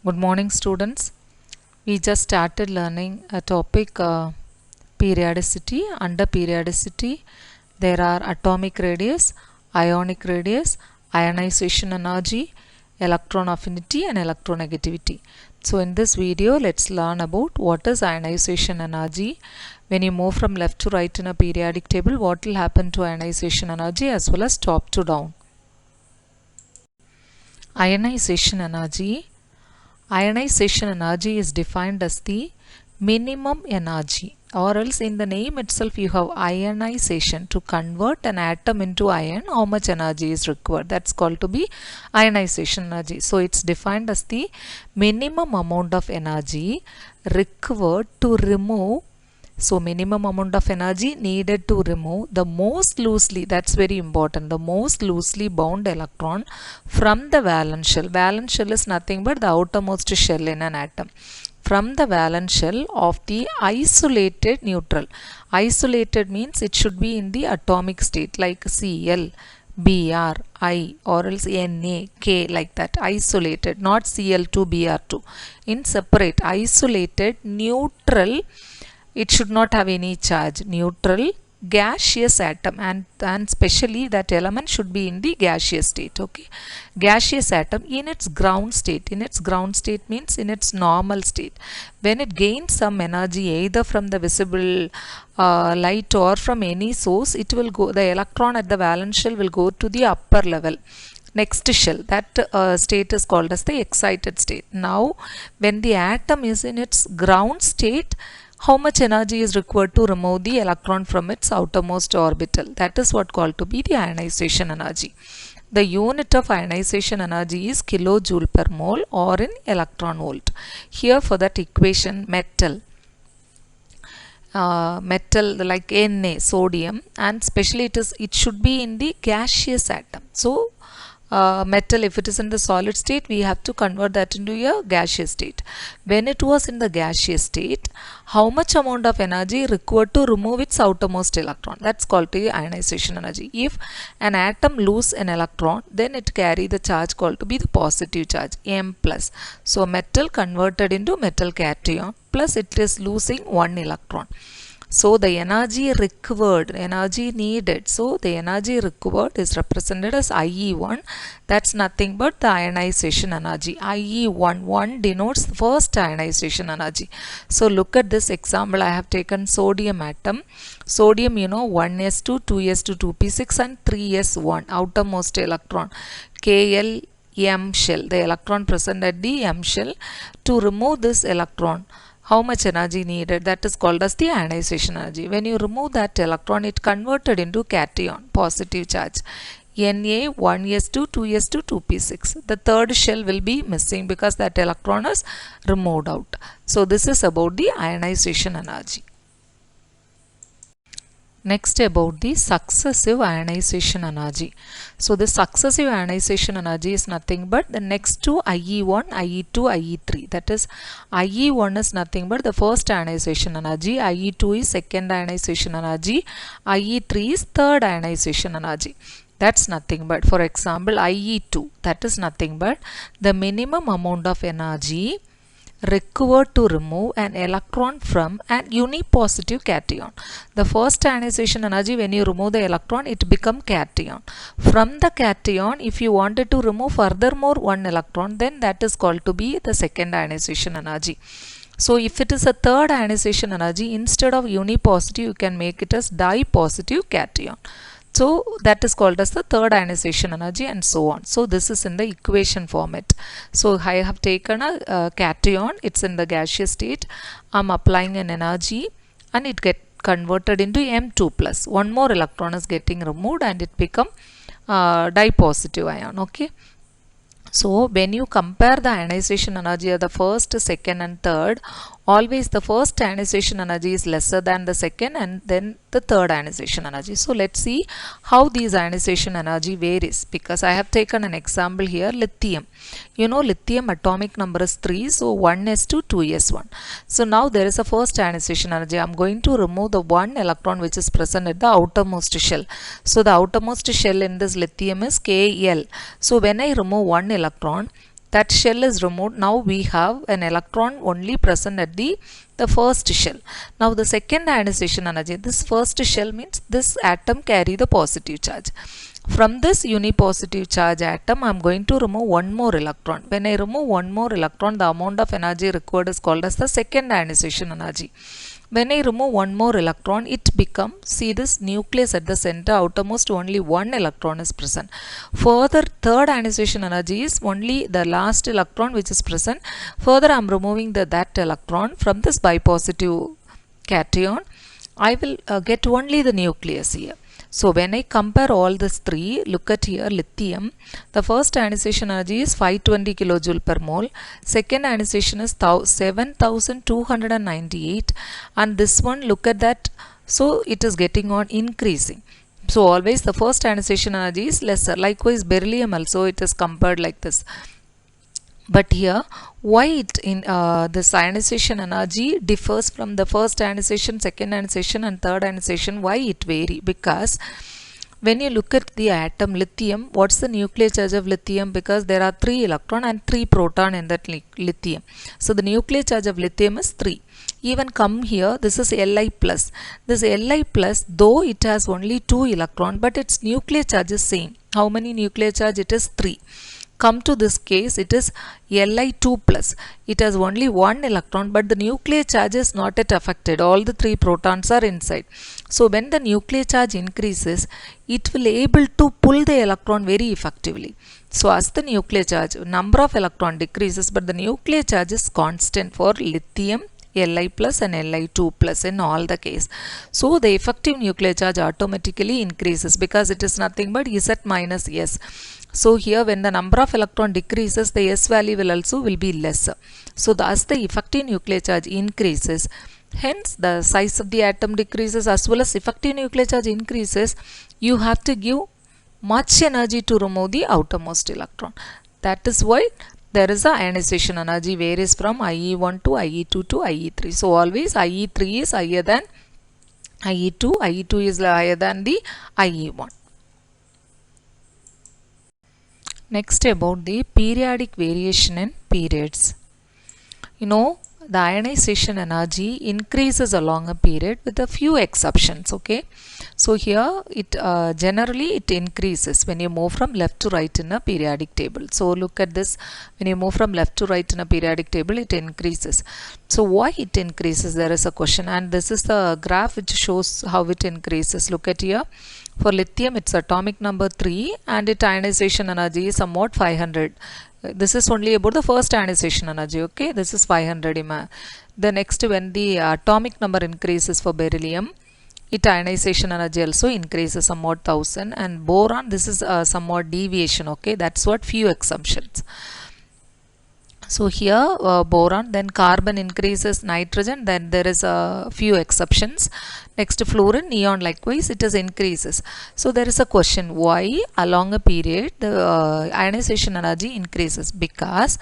Good morning, students. We just started learning a topic periodicity. Under periodicity, there are atomic radius, ionic radius, ionization energy, electron affinity, and electronegativity. So, in this video, let's learn about what is ionization energy. When you move from left to right in a periodic table, what will happen to ionization energy as well as top to down. Ionization energy. Ionization energy is defined as the minimum energy, or else in the name itself you have ionization. To convert an atom into ion, how much energy is required? That's called to be ionization energy. So it's defined as the minimum amount of energy required to remove. So minimum amount of energy needed to remove the most loosely, that's very important, the most loosely bound electron from the valence shell. Valence shell is nothing but the outermost shell in an atom. From the valence shell of the isolated neutral. Isolated means it should be in the atomic state like Cl, Br, I, or else Na, K, like that. Isolated, not Cl2, Br2. In separate, isolated, neutral, it should not have any charge, neutral gaseous atom, and especially that element should be in the gaseous state. Okay, gaseous atom in its ground state. In its ground state means in its normal state. When it gains some energy either from the visible light or from any source, it will go, the electron at the valence shell will go to the upper level, next shell. That state is called as the excited state. Now when the atom is in its ground state, how much energy is required to remove the electron from its outermost orbital? That is what called to be the ionization energy. The unit of ionization energy is kilojoule per mole or in electron volt. Here for that equation, metal like Na, sodium, and especially it should be in the gaseous atom. So metal, if it is in the solid state, we have to convert that into a gaseous state. When it was in the gaseous state, how much amount of energy required to remove its outermost electron? That's called the ionization energy. If an atom loses an electron, then it carry the charge called to be the positive charge, M plus. So metal converted into metal cation, plus it is losing one electron. So the energy required, energy needed, so the energy required is represented as IE1. That's nothing but the ionization energy. IE1, 1 denotes the first ionization energy. So look at this example. I have taken sodium atom. Sodium, 1s2, 2s2, 2p6 and 3s1, outermost electron, Kl M shell, the electron present at the M shell. To remove this electron, how much energy needed? That is called as the ionization energy. When you remove that electron, it converted into cation, positive charge, Na, 1s2, 2s2, 2p6. The third shell will be missing because that electron is removed out. So this is about the ionization energy. Next, about the successive ionization energy. So the successive ionization energy is nothing but the next to IE1, IE2, IE3. That is, IE1 is nothing but the first ionization energy, IE2 is second ionization energy, IE3 is third ionization energy. That's nothing but, for example, IE2, that is nothing but the minimum amount of energy required to remove an electron from an unipositive cation. The first ionization energy, when you remove the electron, it becomes cation. From the cation, if you wanted to remove furthermore one electron, then that is called to be the second ionization energy. So if it is a third ionization energy, instead of unipositive, you can make it as dipositive cation. So that is called as the third ionization energy, and so on. So this is in the equation format. So I have taken a cation, it's in the gaseous state. I'm applying an energy and it get converted into M2 plus. One more electron is getting removed and it become dipositive ion. Okay. So when you compare the ionization energy of the first, second and third, always the first ionization energy is lesser than the second and then the third ionization energy. So let's see how these ionization energy varies, because I have taken an example here, lithium. Lithium atomic number is 3, so 1s2, 2s1. So now there is a first ionization energy. I am going to remove the one electron which is present at the outermost shell. So the outermost shell in this lithium is Kl. So when I remove one electron, that shell is removed. Now we have an electron only present at the first shell. Now the second ionization energy, this first shell means this atom carry the positive charge. From this unipositive charge atom, I am going to remove one more electron. When I remove one more electron, the amount of energy required is called as the second ionization energy. When I remove one more electron, it becomes, see this nucleus at the center, outermost only one electron is present. Further, third ionization energy is only the last electron which is present. Further, I am removing that electron from this bipositive cation. I will get only the nucleus here. So when I compare all these three, look at here, lithium, the first ionization energy is 520 kilojoule per mole, second ionization is 7298, and this one, look at that, so it is getting on increasing. So always the first ionization energy is lesser. Likewise beryllium also, it is compared like this. But here, why this ionization energy differs from the first ionization, second ionization and third ionization? Why it vary? Because when you look at the atom lithium, what's the nuclear charge of lithium? Because there are 3 electron and 3 proton in that lithium. So the nuclear charge of lithium is 3. Even come here, this is Li+. This Li+, though it has only 2 electron, but its nuclear charge is same. How many nuclear charge? It is 3. Come to this case, it is Li2+. It has only 1 electron, but the nuclear charge is not yet affected. All the 3 protons are inside. So when the nuclear charge increases, it will able to pull the electron very effectively. So as the nuclear charge, number of electron decreases, but the nuclear charge is constant for lithium, Li+ and Li2+ in all the case. So the effective nuclear charge automatically increases because it is nothing but Z minus S. So here when the number of electron decreases, the S value will be lesser. So as the effective nuclear charge increases, hence the size of the atom decreases as well as effective nuclear charge increases, you have to give much energy to remove the outermost electron. That is why there is a ionization energy varies from IE1 to IE2 to IE3. So always IE3 is higher than IE2, IE2 is higher than the IE1. Next, about the periodic variation in periods. You know, the ionization energy increases along a period with a few exceptions. Okay, so here it generally it increases when you move from left to right in a periodic table. So look at this, when you move from left to right in a periodic table, it increases. So why it increases? There is a question, and this is the graph which shows how it increases. Look at here. For lithium, it's atomic number 3 and its ionization energy is somewhat 500. This is only about the first ionization energy. Okay, this is 500. The next, when the atomic number increases for beryllium, its ionization energy also increases somewhat 1000. And boron, this is somewhat deviation. Okay, that's what few exceptions. So here boron, then carbon increases, nitrogen, then there is a few exceptions. Next fluorine, neon, likewise it is increases. So there is a question, why along a period the ionization energy increases? Because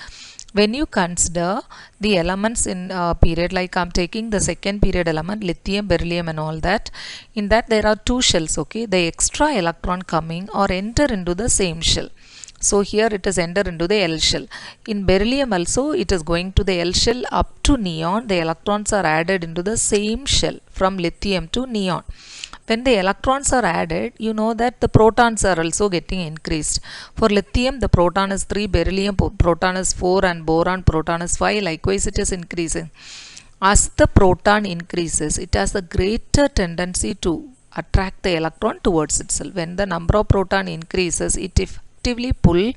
when you consider the elements in period, like I'm taking the second period element, lithium, beryllium and all that, in that there are 2 shells. Okay, the extra electron coming or enter into the same shell. So here it is enter into the L shell. In beryllium also it is going to the L shell up to neon. The electrons are added into the same shell from lithium to neon. When the electrons are added, you know that the protons are also getting increased. For lithium, the proton is 3, beryllium proton is 4 and boron proton is 5. Likewise it is increasing. As the proton increases, it has a greater tendency to attract the electron towards itself. When the number of proton increases, it effectively pull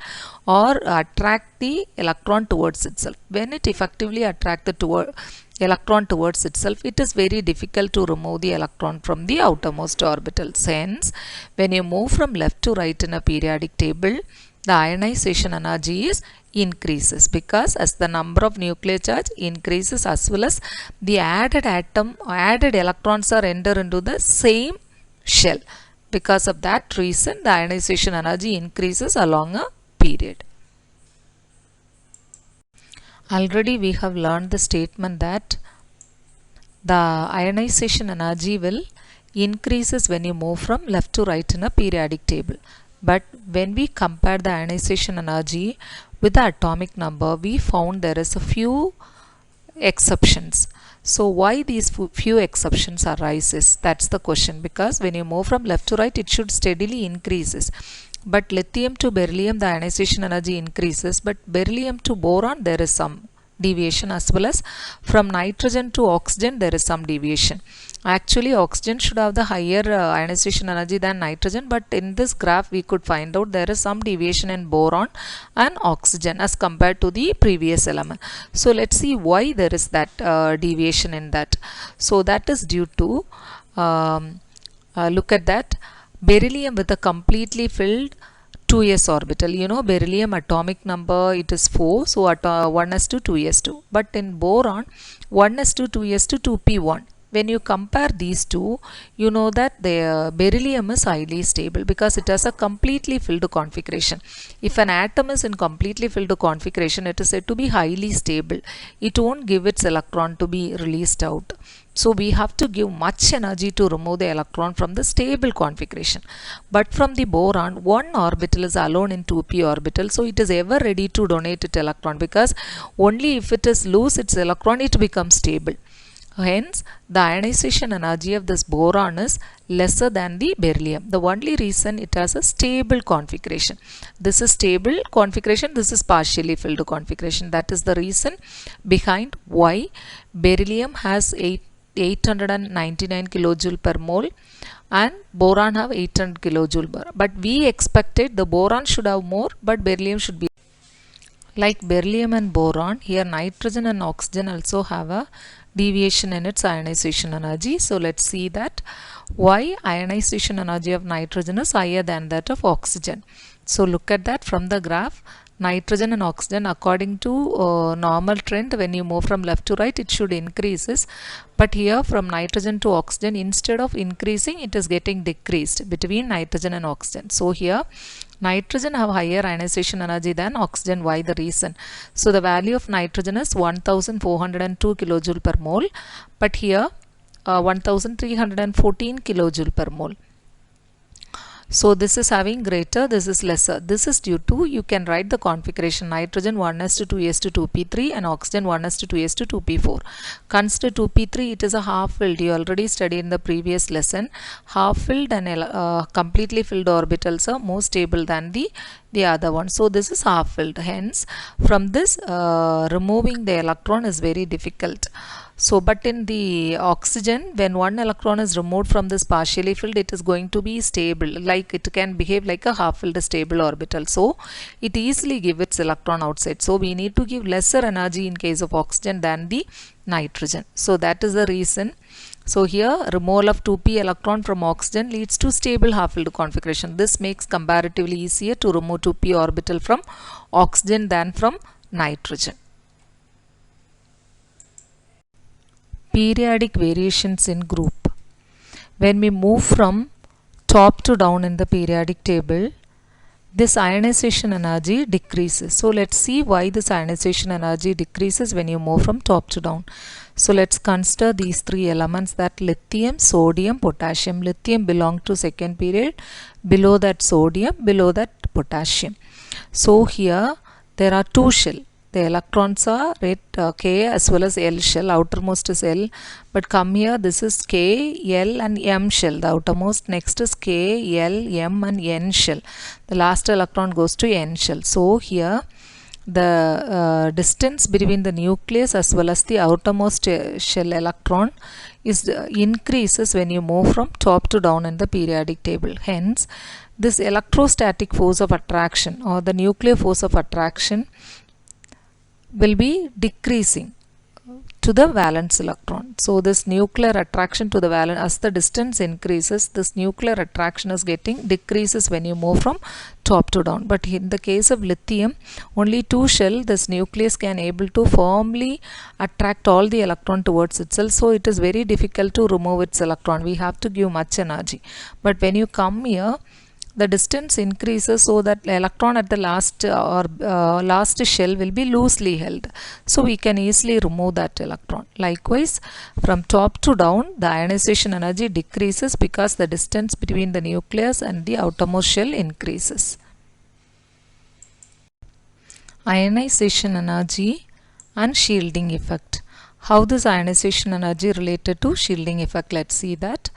or attract the electron towards itself. When it effectively attracts the electron towards itself, it is very difficult to remove the electron from the outermost orbital. Hence, when you move from left to right in a periodic table, the ionization energy is increases, because as the number of nuclear charge increases as well as the added electrons are enter into the same shell. Because of that reason, the ionization energy increases along a period. Already we have learned the statement that the ionization energy will increases when you move from left to right in a periodic table. But when we compare the ionization energy with the atomic number, we found there is a few exceptions. So why these few exceptions arises? That's the question, because when you move from left to right, it should steadily increases. But lithium to beryllium, the ionization energy increases, but beryllium to boron, there is some deviation, as well as from nitrogen to oxygen, there is some deviation. Actually, oxygen should have the higher ionization energy than nitrogen, but in this graph we could find out there is some deviation in boron and oxygen as compared to the previous element. So let's see why there is that deviation in that. So that is due to look at that, beryllium with a completely filled 2s orbital. You know, beryllium atomic number, it is 4, so at 1s2 2s2, but in boron 1s2 2s2 2p1. When you compare these two, you know that the beryllium is highly stable because it has a completely filled configuration. If an atom is in completely filled configuration, it is said to be highly stable. It won't give its electron to be released out. So we have to give much energy to remove the electron from the stable configuration. But from the boron, one orbital is alone in 2p orbital, so it is ever ready to donate its electron, because only if it is lose its electron, it becomes stable. Hence, the ionization energy of this boron is lesser than the beryllium. The only reason it has a stable configuration. This is stable configuration, this is partially filled configuration. That is the reason behind why beryllium has 899 kilojoule per mole and boron have 800 kilojoule per. But we expected the boron should have more, but beryllium should be like beryllium and boron. Here nitrogen and oxygen also have a deviation in its ionization energy. So let's see that why ionization energy of nitrogen is higher than that of oxygen. So look at that from the graph. Nitrogen and oxygen, according to normal trend, when you move from left to right, it should increases, but here from nitrogen to oxygen, instead of increasing, it is getting decreased between nitrogen and oxygen. So here nitrogen have higher ionization energy than oxygen. Why? The reason. So the value of nitrogen is 1402 kilojoule per mole, but here 1314 kilojoule per mole. So this is having greater, this is lesser. This is due to, you can write the configuration, nitrogen 1s to 2s to 2p3 and oxygen 1s to 2s to 2p4. Consider 2p3, it is a half filled. You already studied in the previous lesson. Half filled and completely filled orbitals are more stable than the other one. So this is half filled. Hence, from this removing the electron is very difficult. So, but in the oxygen, when one electron is removed from this partially filled, it is going to be stable, like it can behave like a half filled stable orbital. So, it easily gives its electron outside. So, we need to give lesser energy in case of oxygen than the nitrogen. So, that is the reason. So, here removal of 2p electron from oxygen leads to stable half filled configuration. This makes comparatively easier to remove 2p orbital from oxygen than from nitrogen. Periodic variations in group. When we move from top to down in the periodic table, this ionization energy decreases. So let's see why this ionization energy decreases when you move from top to down. So let's consider these three elements, that lithium, sodium, potassium. Lithium belongs to second period, below that sodium, below that potassium. So here there are two shells. The electrons are at K as well as L shell. Outermost is L, but come here, this is K, L and M shell. The outermost, next is K, L, M and N shell. The last electron goes to N shell. So here the distance between the nucleus as well as the outermost shell electron is increases when you move from top to down in the periodic table. Hence, this electrostatic force of attraction or the nuclear force of attraction will be decreasing to the valence electron. So this nuclear attraction to the valence, as the distance increases, this nuclear attraction is getting decreases when you move from top to down. But in the case of lithium, only two shell, this nucleus can able to firmly attract all the electron towards itself. So it is very difficult to remove its electron. We have to give much energy. But when you come here, the distance increases, so that the electron at the last last shell will be loosely held. So we can easily remove that electron. Likewise, from top to down, the ionization energy decreases because the distance between the nucleus and the outermost shell increases. Ionization energy and shielding effect. How this ionization energy related to shielding effect? Let's see that.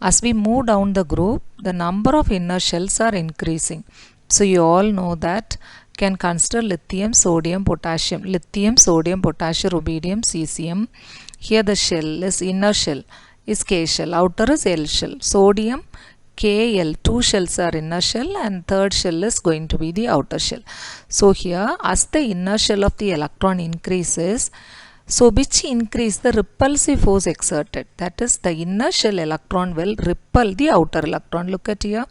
As we move down the group, the number of inner shells are increasing. So you all know that. Can consider lithium, sodium, potassium. Lithium, sodium, potassium, rubidium, cesium. Here the shell is inner shell is K shell, outer is L shell. Sodium, Kl, two shells are inner shell and third shell is going to be the outer shell. So here as the inner shell of the electron increases, so which increase the repulsive force exerted, that is the inner shell electron will repel the outer electron. Look at here,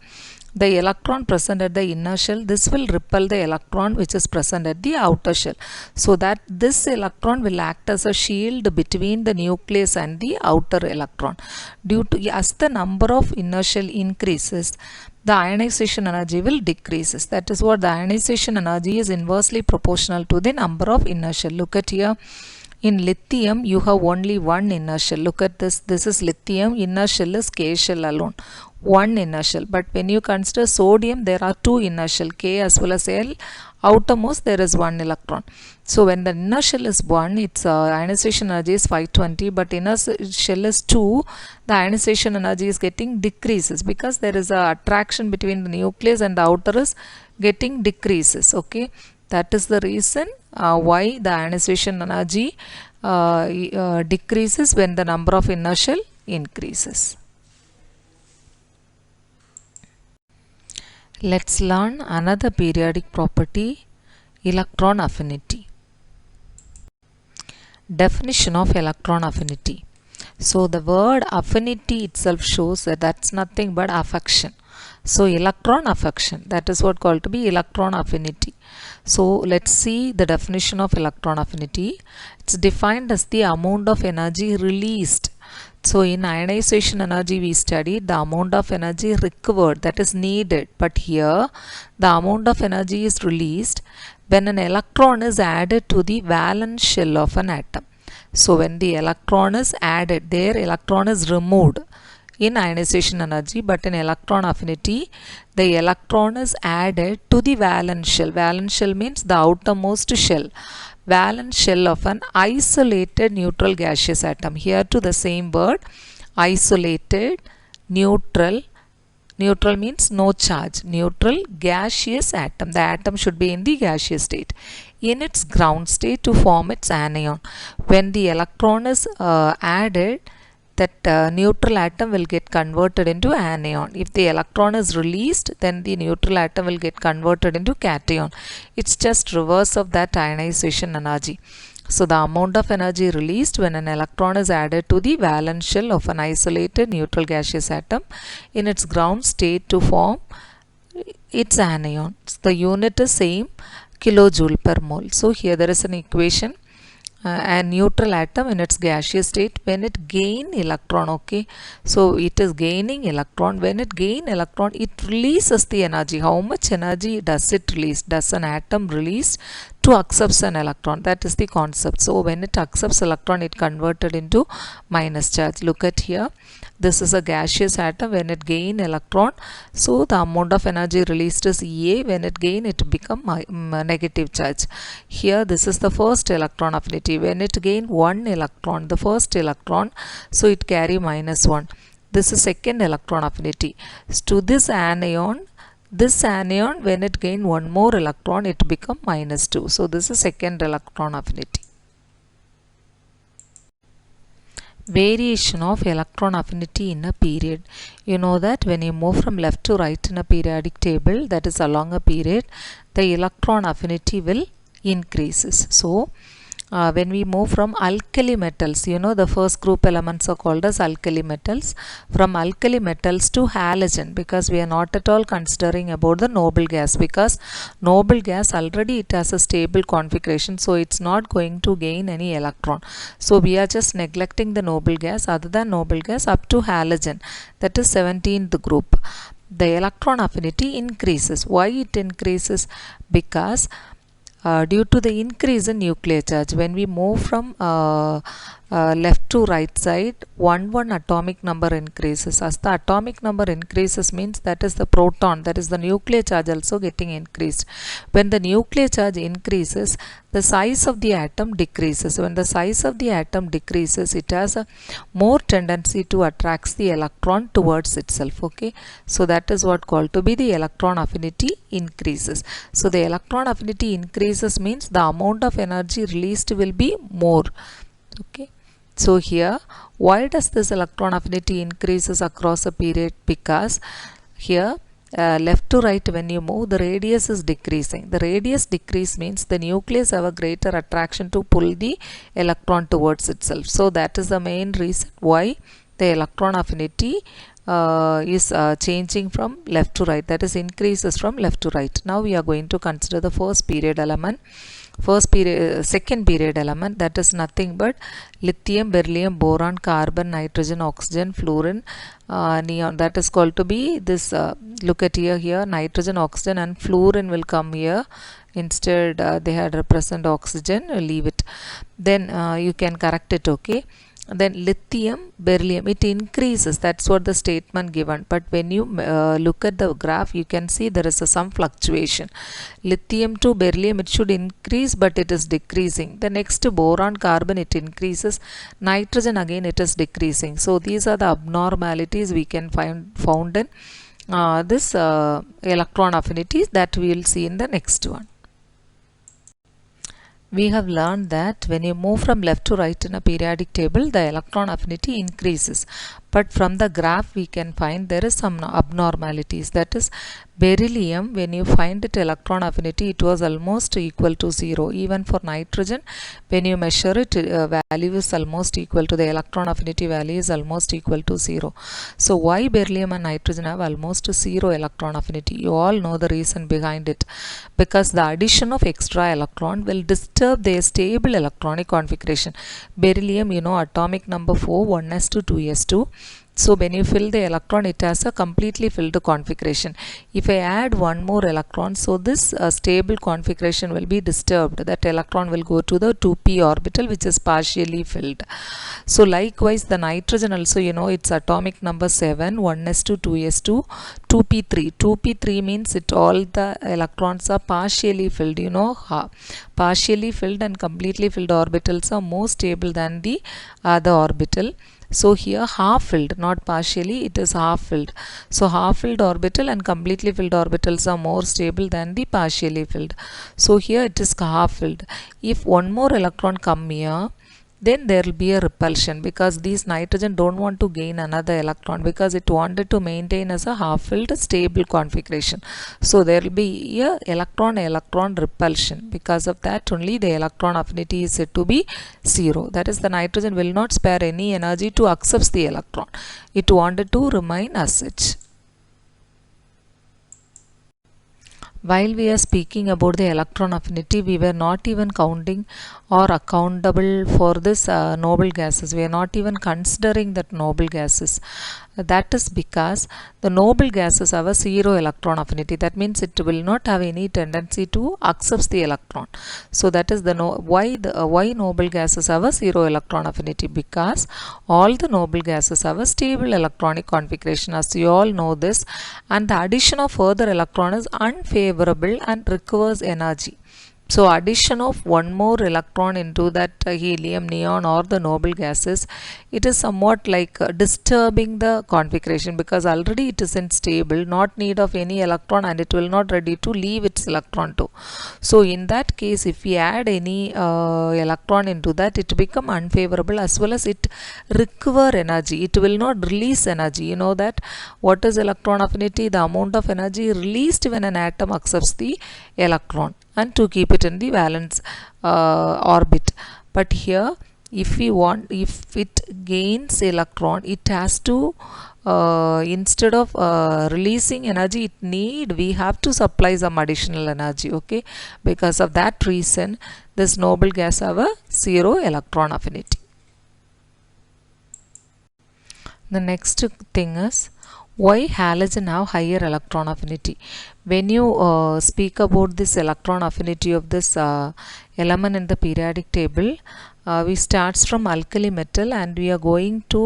the electron present at the inner shell, this will repel the electron which is present at the outer shell, so that this electron will act as a shield between the nucleus and the outer electron. Due to as the number of inner shell increases, the ionization energy will decreases. That is what the ionization energy is inversely proportional to the number of inner shell. Look at here. In lithium, you have only one inner shell. Look at this. This is lithium. Inner shell is K shell alone. One inner shell. But when you consider sodium, there are two inner shell, K as well as L. Outermost, there is one electron. So when the inner shell is 1, its ionization energy is 520. But inner shell is 2, the ionization energy is getting decreases because there is a attraction between the nucleus and the outer is getting decreases. Okay. That is the reason why the ionization energy decreases when the number of inner shell increases. Let's learn another periodic property, electron affinity. Definition of electron affinity. So the word affinity itself shows that that's nothing but affection. So electron affection, that is what called to be electron affinity. So let's see the definition of electron affinity. It's defined as the amount of energy released. So in ionization energy we studied the amount of energy recovered, that is needed. But here the amount of energy is released when an electron is added to the valence shell of an atom. So when the electron is added, there electron is removed in ionization energy, but in electron affinity, the electron is added to the valence shell. Valence shell means the outermost shell. Valence shell of an isolated neutral gaseous atom. Here to the same word, isolated, neutral. Neutral means no charge. Neutral gaseous atom. The atom should be in the gaseous state, in its ground state to form its anion. When the electron is added, that neutral atom will get converted into anion. If the electron is released, then the neutral atom will get converted into cation. It's just reverse of that ionization energy. So the amount of energy released when an electron is added to the valence shell of an isolated neutral gaseous atom in its ground state to form its anion. The unit is same, kilojoule per mole. So here there is an equation. A neutral atom in its gaseous state when it gain electron. Okay, so it is gaining electron. When it gain electron, it releases the energy. How much energy does it release? Does an atom release to accept an electron? That is the concept. So when it accepts electron, it converted into minus charge. Look at here, this is a gaseous atom. When it gain electron, so the amount of energy released is A. When it gain, it become negative charge. Here this is the first electron affinity. When it gain one electron, the first electron, so it carry minus 1. This is second electron affinity. To this anion, when it gain one more electron, it become minus 2. So this is second electron affinity. Variation of electron affinity in a period. You know that when you move from left to right in a periodic table, that is along a period, the electron affinity will increases. So when we move from alkali metals, you know the first group elements are called as alkali metals. From alkali metals to halogen, because we are not at all considering about the noble gas, because noble gas already it has a stable configuration, so it's not going to gain any electron. So we are just neglecting the noble gas. Other than noble gas, up to halogen, that is 17th group, the electron affinity increases. Why it increases? Because due to the increase in nuclear charge. When we move from left to right side, one atomic number increases. As the atomic number increases means that is the proton, that is the nuclear charge also getting increased. When the nuclear charge increases, the size of the atom decreases. When the size of the atom decreases, it has a more tendency to attract the electron towards itself. Okay, so that is what called to be the electron affinity increases. So the electron affinity increases means the amount of energy released will be more. Okay, so here why does this electron affinity increases across a period? Because here left to right, when you move, the radius is decreasing. The radius decrease means the nucleus have a greater attraction to pull the electron towards itself. So that is the main reason why the electron affinity is changing from left to right, that is increases from left to right. Now we are going to consider the first period element. Second period element, that is nothing but lithium, beryllium, boron, carbon, nitrogen, oxygen, fluorine, neon. That is called to be this. Look at here nitrogen, oxygen and fluorine will come here. Instead they had represent oxygen, leave it. Then you can correct it. Okay. Then lithium, beryllium, it increases. That's what the statement given. But when you look at the graph, you can see there is some fluctuation. Lithium to beryllium, it should increase, but it is decreasing. The next boron, carbon, it increases. Nitrogen, again, it is decreasing. So these are the abnormalities we can found in this electron affinities that we will see in the next one. We have learned that when you move from left to right in a periodic table, the electron affinity increases. But from the graph we can find there is some abnormalities. That is, beryllium, when you find it electron affinity, it was almost equal to 0. Even for nitrogen, when you measure it, value is almost equal to the electron affinity value is almost equal to 0. So why beryllium and nitrogen have almost 0 electron affinity? You all know the reason behind it. Because the addition of extra electron will disturb their stable electronic configuration. Beryllium, you know, atomic number 4, 1s2, 2s2. So when you fill the electron, it has a completely filled configuration. If I add one more electron, so this stable configuration will be disturbed. That electron will go to the 2p orbital, which is partially filled. So likewise, the nitrogen also, you know, it's atomic number 7, 1s2, 2s2, 2p3. 2p3 means it all the electrons are partially filled. You know, partially filled and completely filled orbitals are more stable than the other orbital. So here half filled, not partially, it is half filled. So half filled orbital and completely filled orbitals are more stable than the partially filled. So here it is half filled. If one more electron come here, then there will be a repulsion, because these nitrogen don't want to gain another electron, because it wanted to maintain as a half filled stable configuration. So there will be a electron repulsion. Because of that only the electron affinity is said to be 0. That is, the nitrogen will not spare any energy to accept the electron. It wanted to remain as such. While we are speaking about the electron affinity, we were not even counting or accountable for this noble gases. We are not even considering that noble gases. That is because the noble gases have a 0 electron affinity. That means it will not have any tendency to accept the electron. So that is the why noble gases have a 0 electron affinity, because all the noble gases have a stable electronic configuration, as you all know this, and the addition of further electron is unfavorable and requires energy. So addition of one more electron into that helium, neon or the noble gases, it is somewhat like disturbing the configuration, because already it is unstable, not need of any electron, and it will not ready to leave its electron too. So in that case, if we add any electron into that, it become unfavorable, as well as it require energy. It will not release energy. You know that what is electron affinity? The amount of energy released when an atom accepts the electron, and to keep it in the valence orbit. But here, if it gains electron, it has to instead of releasing energy, we have to supply some additional energy. Okay, because of that reason, this noble gas have a 0 electron affinity. The next thing is, Why halogen have higher electron affinity? When you speak about this electron affinity of this element in the periodic table, we starts from alkali metal and we are going to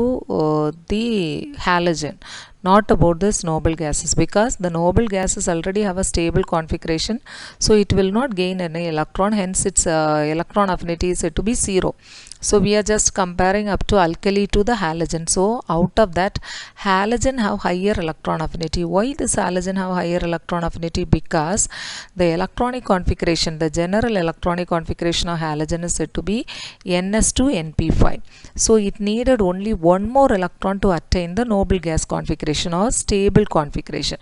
the halogen, not about this noble gases, because the noble gases already have a stable configuration, so it will not gain any electron, hence its electron affinity is said to be 0. So we are just comparing up to alkali to the halogen. So out of that, halogen have higher electron affinity. Why this halogen have higher electron affinity? Because the electronic configuration, the general electronic configuration of halogen is said to be ns2np5. So it needed only one more electron to attain the noble gas configuration or stable configuration.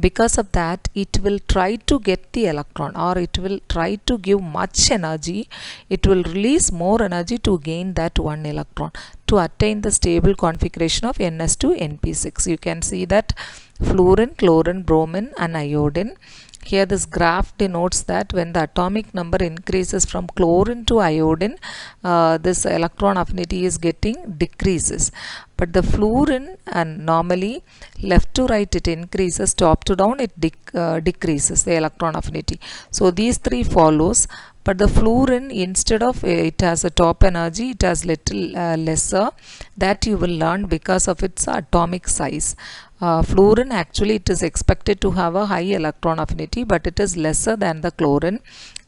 Because of that, it will try to get the electron, or it will try to give much energy. It will release more energy to gain that one electron to attain the stable configuration of ns2np6. You can see that fluorine, chlorine, bromine and iodine. Here this graph denotes that when the atomic number increases from chlorine to iodine, this electron affinity is getting decreases. But the fluorine, and normally left to right it increases, top to down it decreases the electron affinity. So these three follows. But the fluorine, instead of it has a top energy, it has little lesser. That you will learn because of its atomic size. Fluorine, actually it is expected to have a high electron affinity, but it is lesser than the chlorine.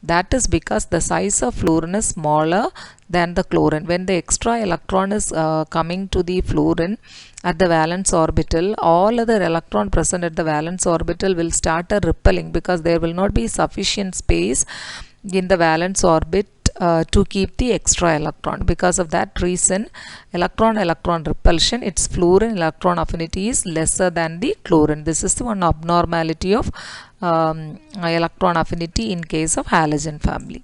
That is because the size of fluorine is smaller than the chlorine. When the extra electron is coming to the fluorine at the valence orbital, all other electron present at the valence orbital will start a repelling, because there will not be sufficient space in the valence orbit to keep the extra electron. Because of that reason, electron repulsion, its fluorine electron affinity is lesser than the chlorine. This is the one abnormality of electron affinity in case of halogen family.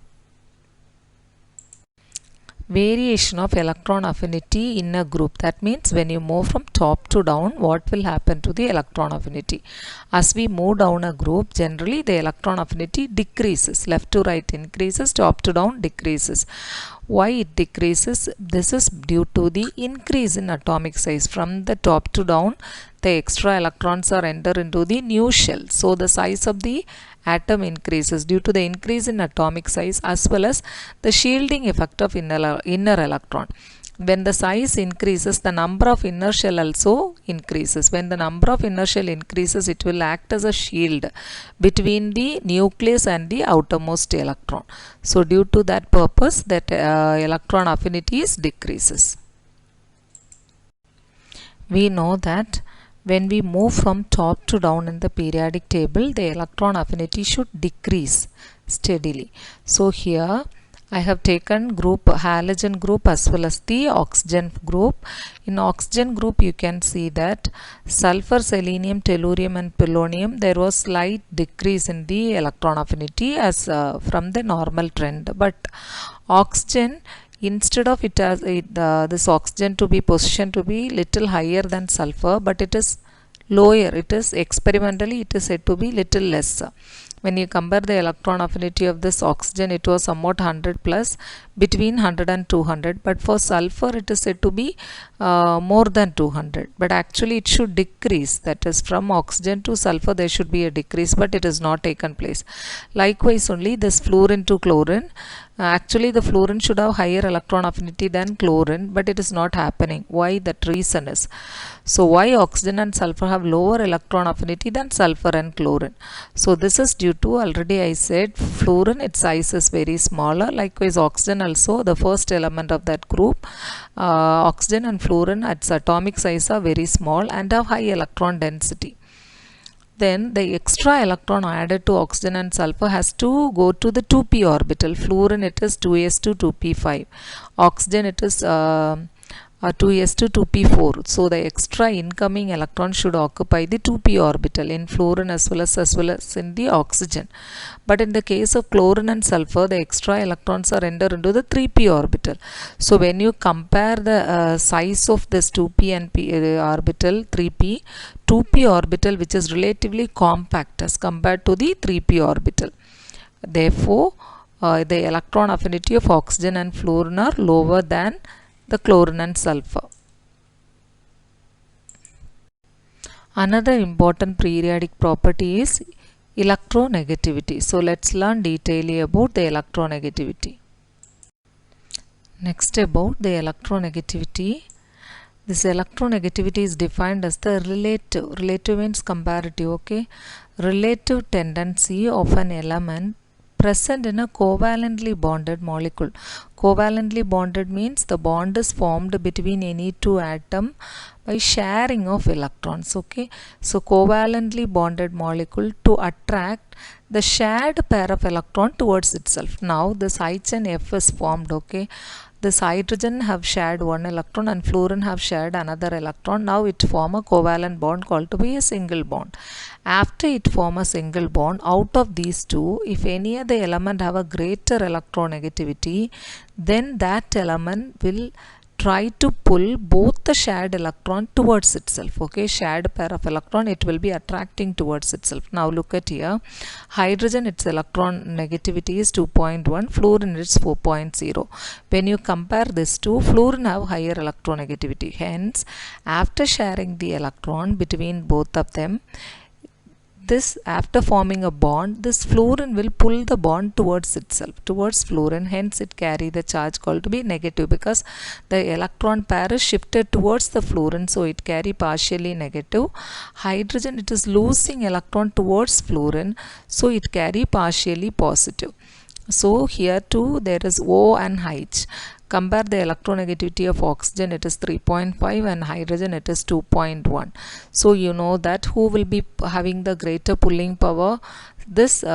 Variation of electron affinity in a group. That means when you move from top to down, what will happen to the electron affinity? As we move down a group, generally the electron affinity decreases. Left to right increases, top to down decreases. Why it decreases? This is due to the increase in atomic size. From the top to down, the extra electrons are entered into the new shell. So the size of the atom increases due to the increase in atomic size, as well as the shielding effect of inner electron. When the size increases, the number of inner shell also increases. When the number of inner shell increases, it will act as a shield between the nucleus and the outermost electron. So due to that purpose, that electron affinity decreases. We know that when we move from top to down in the periodic table, the electron affinity should decrease steadily. So here I have taken group halogen group as well as the oxygen group. In oxygen group, you can see that sulfur, selenium, tellurium and polonium, there was slight decrease in the electron affinity as from the normal trend. But oxygen, instead of it as this oxygen to be positioned to be little higher than sulfur, but it is lower. It is experimentally it is said to be little less. When you compare the electron affinity of this oxygen, it was somewhat 100 plus, between 100 and 200. But for sulfur, it is said to be more than 200. But actually, it should decrease. That is, from oxygen to sulfur, there should be a decrease, but it has not taken place. Likewise, only this fluorine to chlorine. Actually, the fluorine should have higher electron affinity than chlorine, but it is not happening. Why? That reason is, so why oxygen and sulfur have lower electron affinity than sulfur and chlorine? So this is due to, already I said, fluorine, its size is very smaller. Likewise, oxygen also, the first element of that group, oxygen and fluorine, its atomic size are very small and have high electron density. Then the extra electron added to oxygen and sulfur has to go to the 2p orbital. Fluorine, it is 2s2 2p5. Oxygen, it is 2s2 2p4. So the extra incoming electron should occupy the 2p orbital in fluorine as well as in the oxygen. But in the case of chlorine and sulfur, the extra electrons are entered into the 3p orbital. So when you compare the size of this 2p and orbital, 2p orbital, which is relatively compact as compared to the 3p orbital. Therefore, the electron affinity of oxygen and fluorine are lower than the chlorine and sulfur. Another important periodic property is electronegativity. So let's learn detailedly about the electronegativity. Next, about the electronegativity. This electronegativity is defined as the relative means comparative, okay, relative tendency of an element present in a covalently bonded molecule. Covalently bonded means the bond is formed between any two atoms by sharing of electrons, okay. So covalently bonded molecule to attract the shared pair of electron towards itself. Now this H and F is formed, okay. This hydrogen have shared one electron and fluorine have shared another electron. Now it form a covalent bond called to be a single bond. After it form a single bond, out of these two, if any other element have a greater electronegativity, then that element will try to pull both the shared electron towards itself, okay, shared pair of electron, it will be attracting towards itself. Now look at here, hydrogen, its electron negativity is 2.1, fluorine is 4.0. when you compare this two, fluorine have higher electronegativity, hence after sharing the electron between both of them, this after forming a bond, this fluorine will pull the bond towards itself, towards fluorine, hence it carry the charge called to be negative because the electron pair is shifted towards the fluorine, so it carry partially negative. Hydrogen, it is losing electron towards fluorine, so it carry partially positive. So here too there is O and H. Compare the electronegativity of oxygen, it is 3.5 and hydrogen it is 2.1. So you know that who will be having the greater pulling power? This who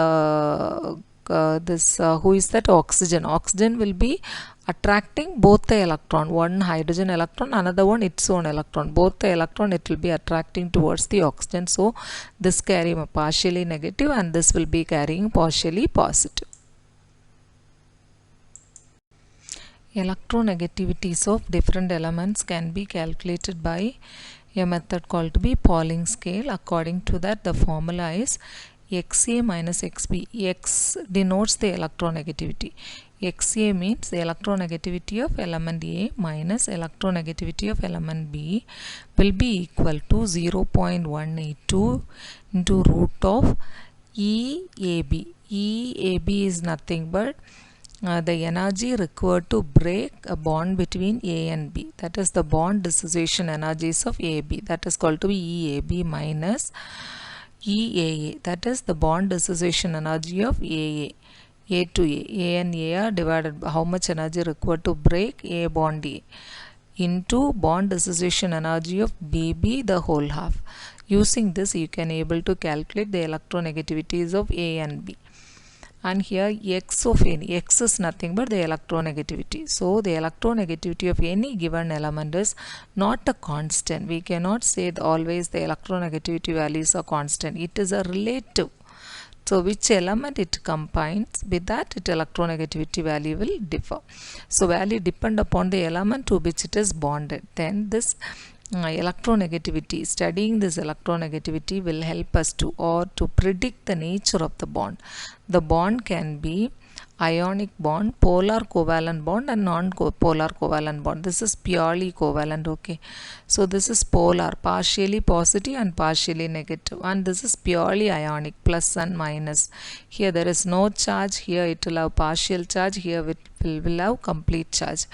is that? Oxygen. Oxygen will be attracting both the electron, one hydrogen electron, another one its own electron, both the electron it will be attracting towards the oxygen. So this carry partially negative and this will be carrying partially positive. Electronegativities of different elements can be calculated by a method called to be Pauling scale. According to that, the formula is Xa minus Xb. X denotes the electronegativity. Xa means the electronegativity of element A minus electronegativity of element B will be equal to 0.182 into root of EAB. EAB is nothing but the energy required to break a bond between A and B, that is the bond dissociation energies of AB, that is called to be EAB minus EAA, that is the bond dissociation energy of AA. A to A and A are divided by how much energy required to break A bond A into bond dissociation energy of BB the whole half. Using this you can able to calculate the electronegativities of A and B. And here X of any, X is nothing but the electronegativity. So the electronegativity of any given element is not a constant. We cannot say that always the electronegativity values are constant. It is a relative. So which element it combines, with that its electronegativity value will differ. So value depend upon the element to which it is bonded. Then this electronegativity, studying this electronegativity will help us to predict the nature of the bond. The bond can be ionic bond, polar covalent bond and non-polar covalent bond. This is purely covalent, okay. So this is polar, partially positive and partially negative, and this is purely ionic, plus and minus. Here there is no charge, here it will have partial charge, here it will have complete charge.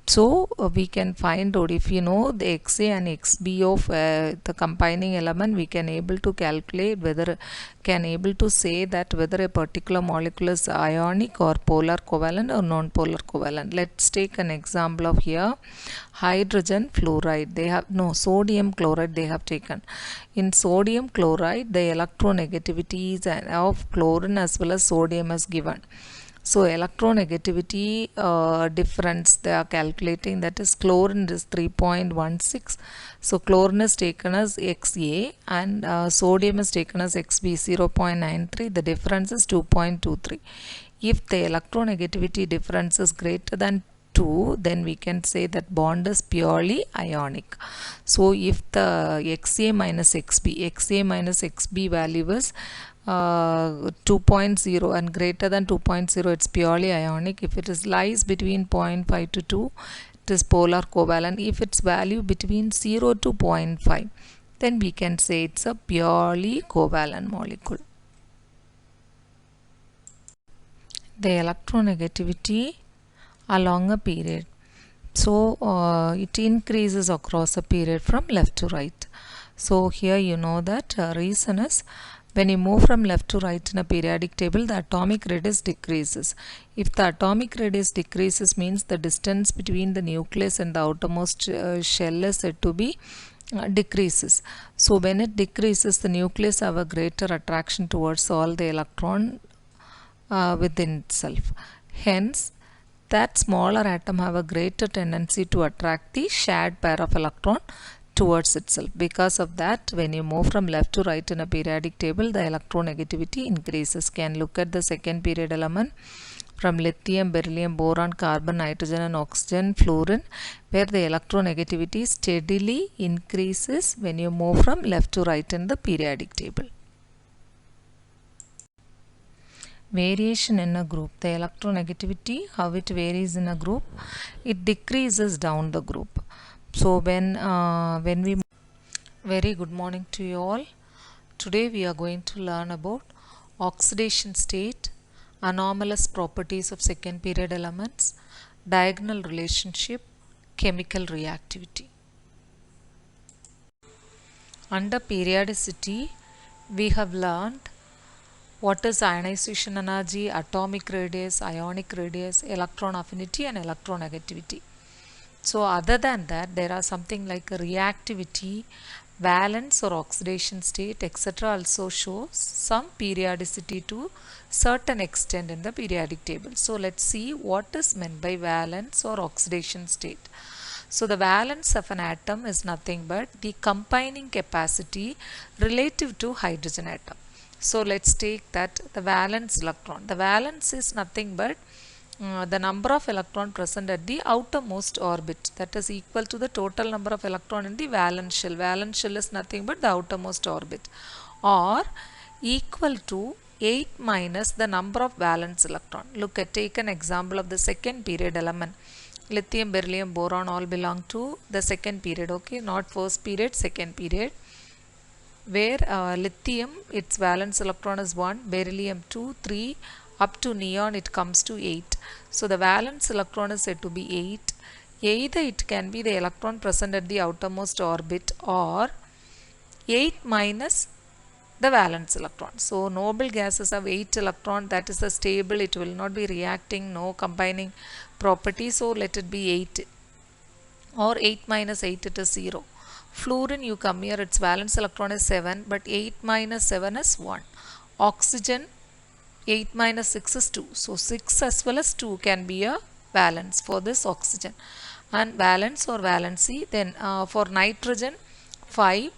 So we can find out, if you know the Xa and Xb of the combining element, we can able to calculate whether able to say that whether a particular molecule is ionic or polar covalent or non-polar covalent. Let's take an example of here hydrogen fluoride. They have sodium chloride they have taken. In sodium chloride, the electronegativity of chlorine as well as sodium is given. So electronegativity difference they are calculating, that is chlorine is 3.16. So chlorine is taken as Xa and sodium is taken as Xb 0.93. The difference is 2.23. If the electronegativity difference is greater than 2, then we can say that bond is purely ionic. So if the Xa minus Xb value is 2.0 and greater than 2.0, it's purely ionic. If it is lies between 0.5 to 2, it is polar covalent. If its value between 0 to 0.5, then we can say it's a purely covalent molecule. The electronegativity along a period. So it increases across a period from left to right. So here you know that reason is when you move from left to right in a periodic table, the atomic radius decreases. If the atomic radius decreases, means the distance between the nucleus and the outermost shell is said to be decreases. So when it decreases, the nucleus have a greater attraction towards all the electron within itself. Hence, that smaller atom have a greater tendency to attract the shared pair of electron towards itself. Because of that, when you move from left to right in a periodic table, the electronegativity increases. Can look at the second period element from lithium, beryllium, boron, carbon, nitrogen and oxygen, fluorine, where the electronegativity steadily increases when you move from left to right in the periodic table. Variation in a group. The electronegativity, how it varies in a group, it decreases down the group. So when we very good morning to you all. Today we are going to learn about oxidation state, anomalous properties of second period elements, diagonal relationship, chemical reactivity. Under periodicity, we have learned what is ionization energy, atomic radius, ionic radius, electron affinity and electronegativity. So other than that, there are something like reactivity, valence or oxidation state, etc. also shows some periodicity to certain extent in the periodic table. So let's see what is meant by valence or oxidation state. So the valence of an atom is nothing but the combining capacity relative to hydrogen atom. So let's take that the valence electron. The valence is nothing but the number of electron present at the outermost orbit, that is equal to the total number of electron in the valence shell. Valence shell is nothing but the outermost orbit, or equal to 8 minus the number of valence electron. Look at, take an example of the second period element. Lithium, beryllium, boron all belong to the second period, okay, not first period, second period, where lithium, its valence electron is 1, beryllium 2, 3, up to neon it comes to 8. So the valence electron is said to be 8. Either it can be the electron present at the outermost orbit or 8 minus the valence electron. So noble gases have 8 electron, that is a stable, it will not be reacting, no combining property, so let it be 8, or 8 minus 8 it is 0. Fluorine, you come here, its valence electron is 7, but 8 minus 7 is 1. Oxygen, 8 minus 6 is 2. So 6 as well as 2 can be a valence for this oxygen. And valence or valency, then for nitrogen 5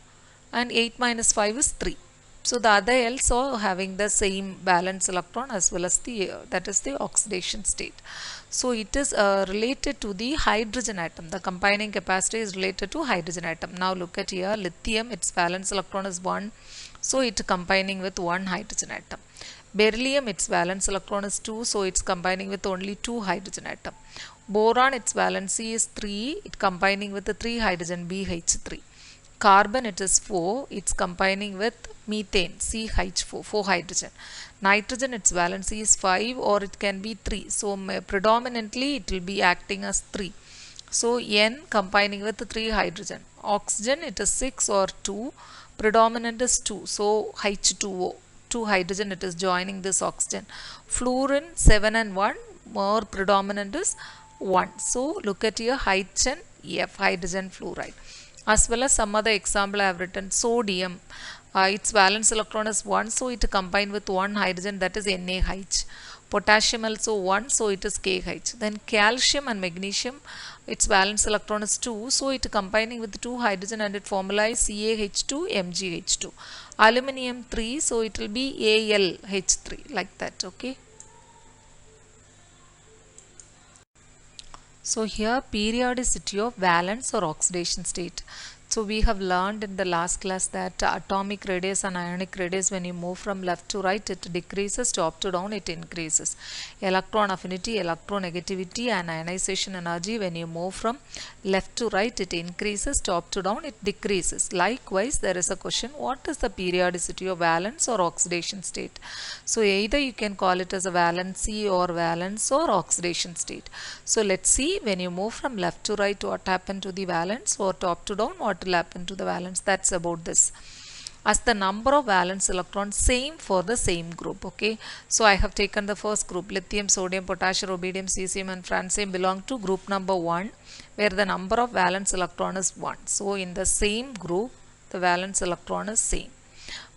and 8 minus 5 is 3. So the other also having the same valence electron as well as the that is the oxidation state. So it is related to the hydrogen atom. The combining capacity is related to hydrogen atom. Now look at here, lithium, its valence electron is 1. So it is combining with 1 hydrogen atom. Beryllium, its valence electron is 2, so it's combining with only 2 hydrogen atom. Boron, its valency is 3, it combining with the 3 hydrogen BH3. Carbon, it is 4, it's combining with methane CH4, 4 hydrogen. Nitrogen, its valency is 5 or it can be 3, so predominantly it will be acting as 3. So N combining with the 3 hydrogen. Oxygen, it is 6 or 2, predominant is 2, so H2O. 2 hydrogen it is joining this oxygen. Fluorine 7 and 1, more predominant is 1. So look at here, hydrogen F, hydrogen fluoride. As well as some other example I have written, sodium, its valence electron is 1, so it combined with 1 hydrogen, that is NaH. Potassium also 1, so it is KH. Then calcium and magnesium, its valence electron is 2, so it combining with 2 hydrogen and it formula is CaH2 MgH2. Aluminium 3, so it will be AlH3, like that, okay. So here periodicity of valence or oxidation state. So we have learned in the last class that atomic radius and ionic radius, when you move from left to right, it decreases, to up to down it increases. Electron affinity, electronegativity and ionization energy, when you move from left to right, it increases, to up to down it decreases. Likewise, there is a question, what is the periodicity of valence or oxidation state? So either you can call it as a valency or valence or oxidation state. So let's see, when you move from left to right, what happened to the valence, or top to down, what will happen to the valence. That's about this. As the number of valence electrons same for the same group. Okay, so I have taken the first group, lithium, sodium, potassium, rubidium, cesium and francium belong to group number 1, where the number of valence electron is 1. So in the same group, the valence electron is same.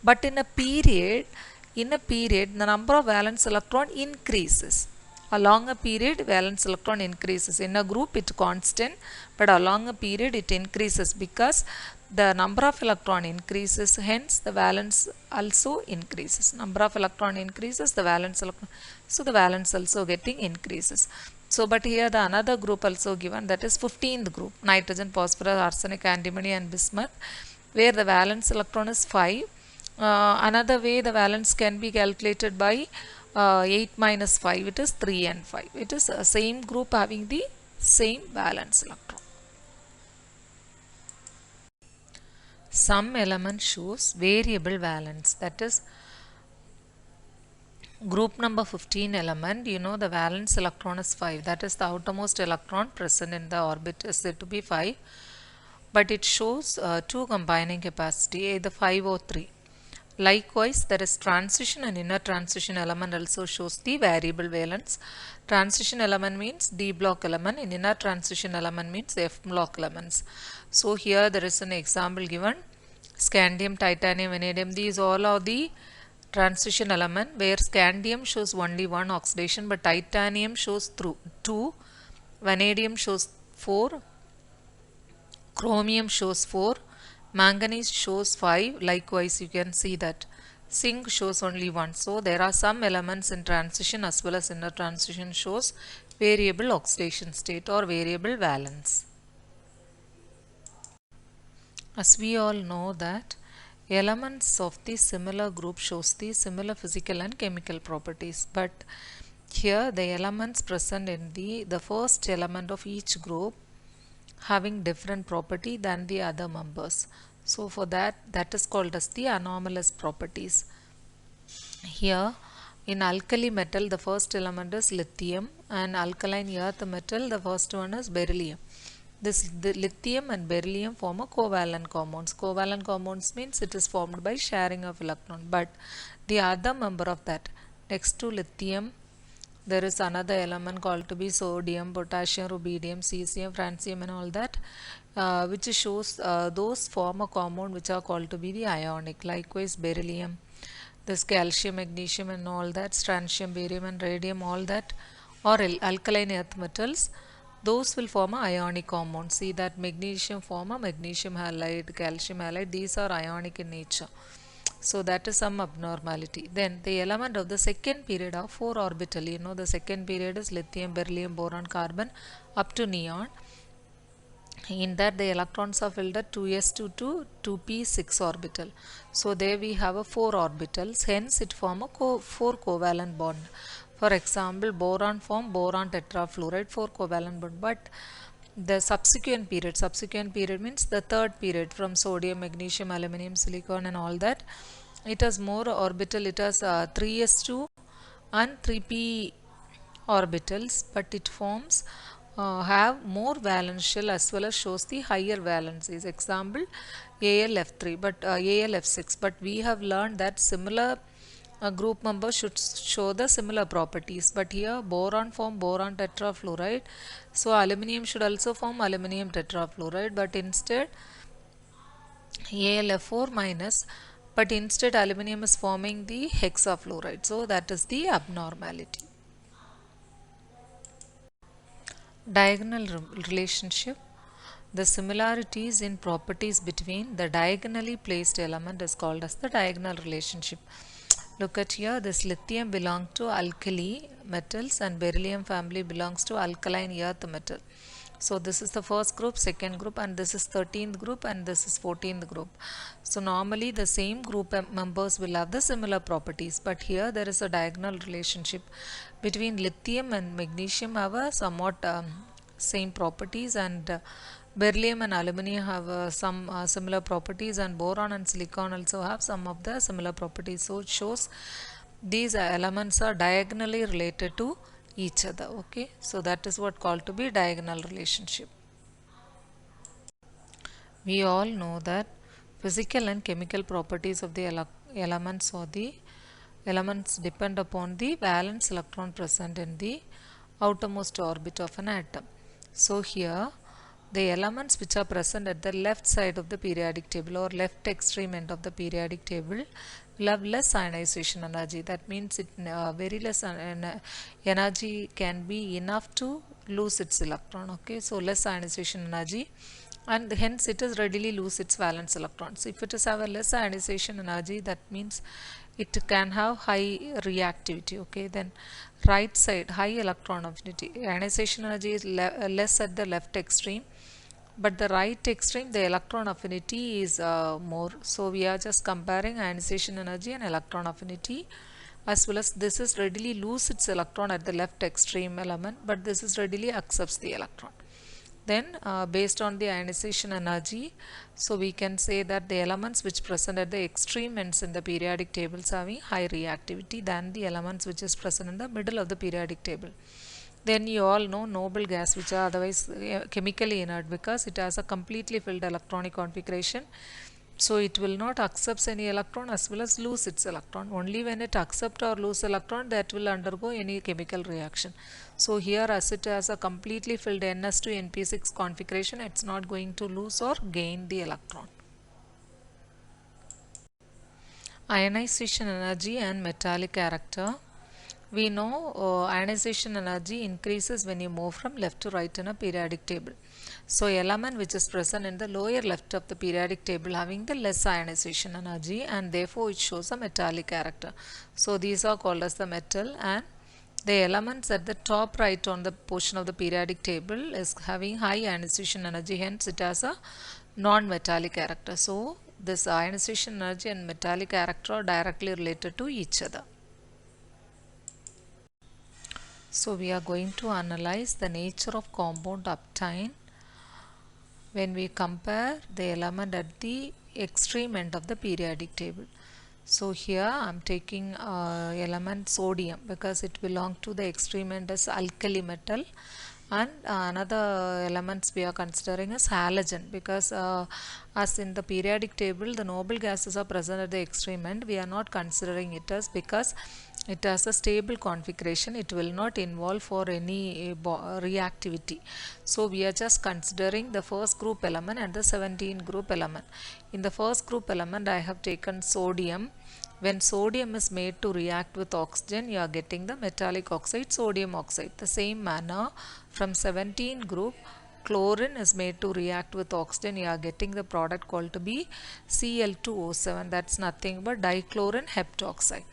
But in a period, the number of valence electron increases. Along a period, valence electron increases. In a group, it constant, but along a period, it increases because the number of electron increases. Hence, the valence also increases. Number of electron increases, the valence electron. So the valence also getting increases. So, but here the another group also given, that is 15th group, nitrogen, phosphorus, arsenic, antimony, and bismuth, where the valence electron is 5. Another way the valence can be calculated by 8 minus 5, it is 3 and 5. It is a same group having the same valence electron. Some element shows variable valence, that is group number 15 element, you know the valence electron is 5, that is the outermost electron present in the orbit is said to be 5, but it shows 2 combining capacity, either 5 or 3. Likewise, there is transition and inner transition element also shows the variable valence. Transition element means D block element, and inner transition element means F block elements. So here there is an example given, scandium, titanium, vanadium, these all are the transition element, where scandium shows only 1 oxidation, but titanium shows 2, vanadium shows 4, chromium shows 4, manganese shows 5. Likewise, you can see that zinc shows only 1. So there are some elements in transition as well as inner transition shows variable oxidation state or variable valence. As we all know that elements of the similar group shows the similar physical and chemical properties, but here the elements present in the first element of each group having different property than the other members. So for that is called as the anomalous properties. Here in alkali metal, the first element is lithium, and alkaline earth metal, the first one is beryllium. The lithium and beryllium form a covalent compounds. Covalent compounds means it is formed by sharing of electron, but the other member of that, next to lithium, there is another element called to be sodium, potassium, rubidium, cesium, francium and all that, which shows those form a compound which are called to be the ionic. Likewise, beryllium, this calcium, magnesium and all that, strontium, barium and radium, all that, or alkaline earth metals, those will form a ionic compound. See that magnesium form a magnesium halide, calcium halide, these are ionic in nature. So that is some abnormality. Then the element of the second period of 4 orbital. You know the second period is lithium, beryllium, boron, carbon up to neon. In that the electrons are filled at 2s2 to 2p6 orbital. So there we have a 4 orbitals. Hence it form a 4 covalent bond. For example, boron form boron tetrafluoride, 4 covalent bond. But the subsequent period means the third period from sodium, magnesium, aluminum, silicon and all that, it has more orbital, it has 3s2 and 3p orbitals, but it forms have more valence shell as well as shows the higher valencies. Example AlF3 but AlF6, but we have learned that similar group members should show the similar properties, but here boron form boron tetrafluoride, so aluminum should also form aluminum tetrafluoride, but instead AlF4 minus, but instead aluminum is forming the hexafluoride, so that is the abnormality. Diagonal relationship. The similarities in properties between the diagonally placed element is called as the diagonal relationship. Look at here, this lithium belongs to alkali metals and beryllium family belongs to alkaline earth metal. So this is the first group, second group, and this is 13th group, and this is 14th group. So normally the same group members will have the similar properties, but here there is a diagonal relationship between lithium and magnesium have a somewhat same properties, and beryllium and aluminum have some similar properties, and boron and silicon also have some of the similar properties. So it shows these elements are diagonally related to each other. Okay, so that is what called to be diagonal relationship. We all know that physical and chemical properties of the elements or the elements depend upon the valence electron present in the outermost orbit of an atom. So here the elements which are present at the left side of the periodic table or left extreme end of the periodic table will have less ionization energy. That means it very less energy can be enough to lose its electron. Okay, so less ionization energy, and hence it is readily lose its valence electrons. If it is have a less ionization energy, that means it can have high reactivity. Okay, then right side high electron affinity, ionization energy is less at the left extreme, but the right extreme the electron affinity is more. So we are just comparing ionization energy and electron affinity, as well as this is readily lose its electron at the left extreme element, but this is readily accepts the electron. Then based on the ionization energy, so we can say that the elements which present at the extreme ends in the periodic tables having high reactivity than the elements which is present in the middle of the periodic table. Then you all know noble gas, which are otherwise chemically inert because it has a completely filled electronic configuration. So it will not accept any electron as well as lose its electron. Only when it accept or lose electron that will undergo any chemical reaction. So here as it has a completely filled Ns2 Np6 configuration, it's not going to lose or gain the electron. Ionization energy and metallic character. We know ionization energy increases when you move from left to right in a periodic table. So element which is present in the lower left of the periodic table having the less ionization energy, and therefore it shows a metallic character. So these are called as the metal, and the elements at the top right on the portion of the periodic table is having high ionization energy, hence it has a non-metallic character. So this ionization energy and metallic character are directly related to each other. So we are going to analyze the nature of compound obtained when we compare the element at the extreme end of the periodic table. So here I am taking element sodium because it belongs to the extreme end as alkali metal, and another elements we are considering as halogen because as in the periodic table the noble gases are present at the extreme end, we are not considering it as because it has a stable configuration, it will not involve for any reactivity. So we are just considering the first group element and the 17 group element. In the first group element I have taken sodium. When sodium is made to react with oxygen, you are getting the metallic oxide, sodium oxide. The same manner from 17 group, chlorine is made to react with oxygen, you are getting the product called to be Cl2O7. That's nothing but dichlorine heptoxide.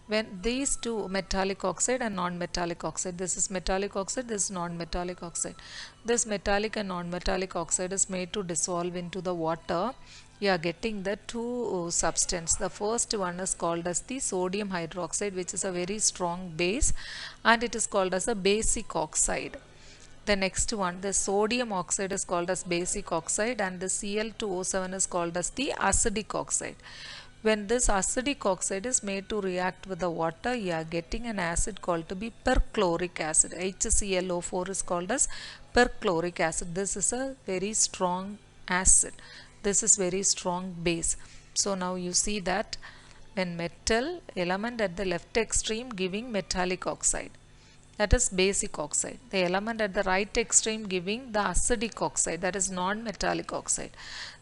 When these two, metallic oxide and non-metallic oxide, this is metallic oxide, this is non-metallic oxide. This metallic and non-metallic oxide is made to dissolve into the water. You are getting the two substance. The first one is called as the sodium hydroxide, which is a very strong base, and it is called as a basic oxide. The next one, the sodium oxide, is called as basic oxide, and the Cl2O7 is called as the acidic oxide. When this acidic oxide is made to react with the water, you are getting an acid called to be perchloric acid. HClO4 is called as perchloric acid. This is a very strong acid. This is very strong base. So now you see that when metal element at the left extreme giving metallic oxide, that is basic oxide. The element at the right extreme giving the acidic oxide, that is non-metallic oxide.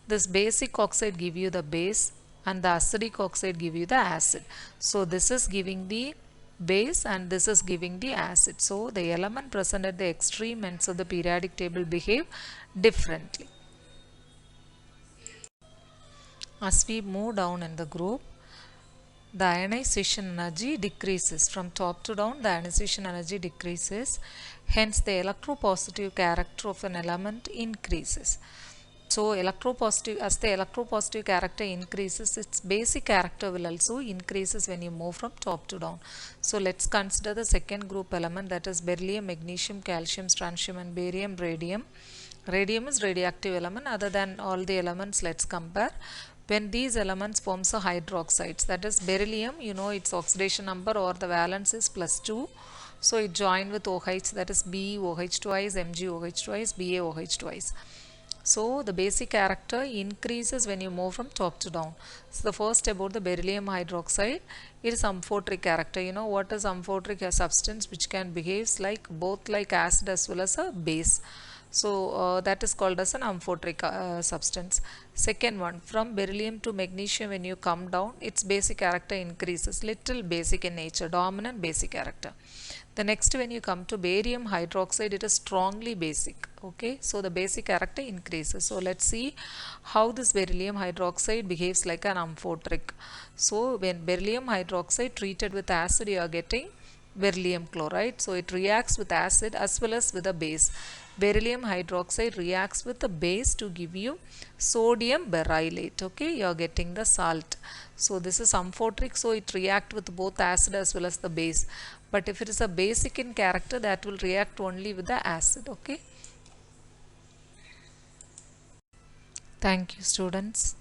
This basic oxide give you the base and the acidic oxide give you the acid. So this is giving the base and this is giving the acid. So the element present at the extreme ends of the periodic table behave differently. As we move down in the group, the ionization energy decreases. From top to down, the ionization energy decreases. Hence, the electropositive character of an element increases. So, as the electropositive character increases, its basic character will also increases when you move from top to down. So, let's consider the second group element, that is beryllium, magnesium, calcium, strontium, and barium, radium. Radium is radioactive element. Other than all the elements, let's compare. When these elements forms a hydroxides, that is beryllium, you know its oxidation number or the valence is +2. So it joined with OH, that is BeOH twice, MgOH twice, BaOH twice. So the basic character increases when you move from top to down. So the first about the beryllium hydroxide, it is amphoteric character. You know what is amphoteric? A substance which can behave like both like acid as well as a base. So that is called as an amphoteric substance. Second one, from beryllium to magnesium, when you come down, its basic character increases, little basic in nature, dominant basic character. The next, when you come to barium hydroxide, it is strongly basic. Okay, so the basic character increases. So let's see how this beryllium hydroxide behaves like an amphoteric. So when beryllium hydroxide treated with acid, you are getting beryllium chloride. So it reacts with acid as well as with a base. Beryllium hydroxide reacts with the base to give you sodium berylate. Okay, you are getting the salt. So this is amphoteric, so it reacts with both acid as well as the base. But if it is a basic in character, that will react only with the acid. Okay. Thank you, students.